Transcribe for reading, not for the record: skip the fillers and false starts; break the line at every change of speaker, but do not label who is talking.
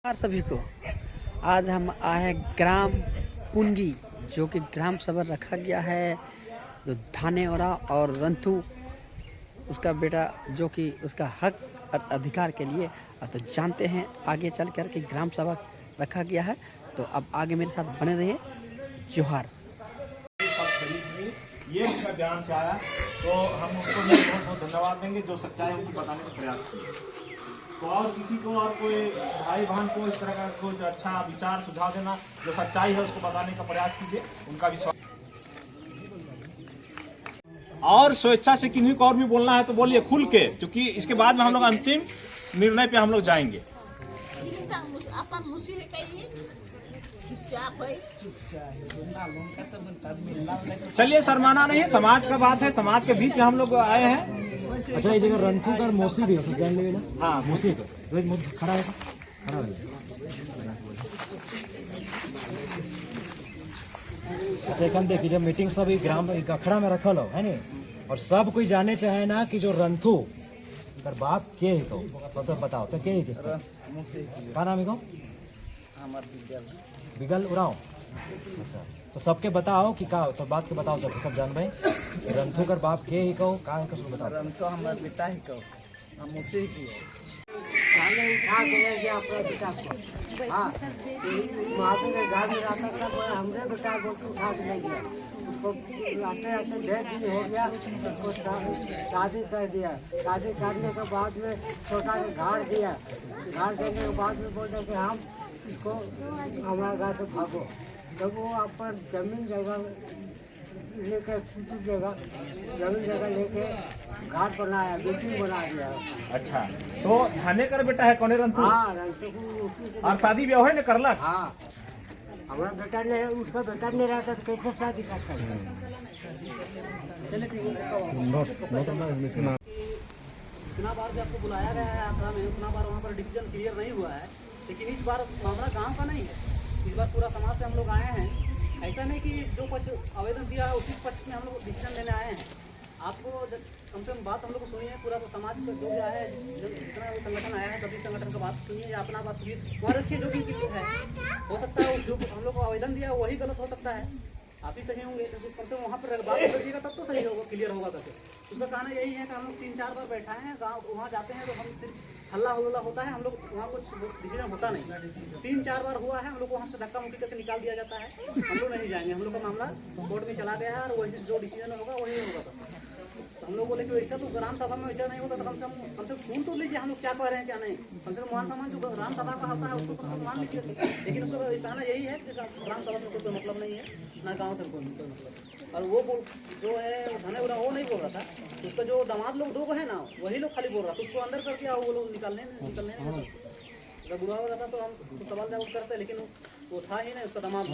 नमस्कार सभी को। आज हम आए हैं ग्राम पुंगी, जो कि ग्राम सभा रखा गया है। जो धानेवरा और रंथू उसका बेटा, जो कि उसका हक और अधिकार के लिए तो जानते हैं आगे चल कर के ग्राम सभा रखा गया है। तो अब आगे मेरे साथ बने रहिए। जोहार।
ये उसका ध्यान से आया तो हम उनको बहुत बहुत धन्यवाद देंगे जो सच्चाई उनको बताने का प्रयास किए। तो और किसी को और कोई भाई बहन को इस तरह का कुछ अच्छा विचार सुझाव देना, जो सच्चाई है उसको बताने का प्रयास कीजिए। उनका विश्वास और स्वेच्छा से किन्हीं को और भी बोलना है तो बोलिए खुल के, क्योंकि इसके बाद में हम लोग अंतिम निर्णय पे हम लोग जाएंगे। चलिए, शर्माना नहीं है, समाज का बात है, समाज के बीच में हम लोग आए हैं।
अच्छा, ये जगह रंथू का मौसी भी हो जान लेना।
हाँ,
मौसी को खड़ा है, खड़ा है। अच्छा, एक देखिए, जब मीटिंग सब ग्राम अखड़ा में रखल हो है नहीं, और सब कोई जाने चाहे ना कि जो रंथू कर बाप के है तो बताओ तो के है, किसका का नाम है को बिगल उड़ाओ। अच्छा, तो सबके बताओ कि का, तो बात के बताओ, सब जान भाई रंथू कर बाप के ही कहो का है, कसो बताओ।
रंथू हमार बेटा ही कहो, हम उसे ही किए।
पहले उठा के अपना बेटा को, हाँ महादेव के घर में रहता था, वो हमरे बेटा को उठा के ले गया। उसको आते आते 1.5 दिन हो गया, उसको शादी कर दिया। शादी करने के बाद में छोटा के घर दिया। घर देने के बाद में बोले कि हम इसको हमारे घर से भागो। जब वो अपन जमीन जगह लेकर जमीन जगह लेके घाट बनाया, बिल्डिंग बना दिया।
अच्छा, तो थाने कर बेटा है कौन रंथू?
हाँ, रंथू को उसी
और शादी ब्याह है ना करलक?
हाँ, हमारा बेटा ने, उसका बेटा नहीं रहता तो कैसे शादी करता है?
जितना बार भी आपको बुलाया गया है आखड़ा में, उतना बार वहाँ पर डिसीजन क्लियर नहीं हुआ है। लेकिन इस बार मामला गांव का नहीं है, इस बार पूरा समाज से हम लोग आए हैं। ऐसा नहीं कि जो पक्ष आवेदन दिया है उसी पक्ष में हम लोग डिसीजन लेने आए हैं। आपको कम से कम बात हम लोग को सुनिए, पूरा तो समाज का जो भी आया है, जितना भी संगठन आया है, सभी संगठन का बात सुनिए या अपना बात सुनिए। वहाँ रखिए जो भी है, हो सकता है जो हम लोग को आवेदन दिया वही गलत हो सकता है, आप ही सही होंगे। क्योंकि कम से कम वहाँ पर बात करिएगा तब तो सही होगा, क्लियर होगा तब। उसका कहना यही है कि हम लोग 3-4 बार बैठाए हैं गाँव, वहाँ जाते हैं तो हम सिर्फ हल्ला हुल्ला होता है, हम लोग वहाँ कुछ डिसीजन होता नहीं। 3-4 बार हुआ है, हम लोग को वहाँ से धक्का मुक्की करके निकाल दिया जाता है। हम लोग नहीं जाएंगे, हम लोग का मामला कोर्ट में चला गया है और वही जो डिसीजन होगा वही होगा। तो हम लोग बोले कि वैसा तो ग्राम सभा में वैसा नहीं होता, तो कम से कम सुन तो लीजिए हम लोग क्या कह रहे हैं क्या नहीं। कम से कम मान सम्मान जो ग्राम सभा का होता है उसको तो मान लीजिए। लेकिन उसको कहना यही है कि ग्राम सभा से कोई मतलब नहीं है, ना गाँव से कोई मतलब। और वो जो है धनेवरा वो नहीं बोल रहा था, उसका जो दामाद लोग 2 है ना, वही लोग खाली बोल रहा था। उसको अंदर कर दिया, वो लोग निकलने अगर बुरा हो रहा था तो हम सवाल जवाब करते, लेकिन वो था ही नहीं, उसका दामाद।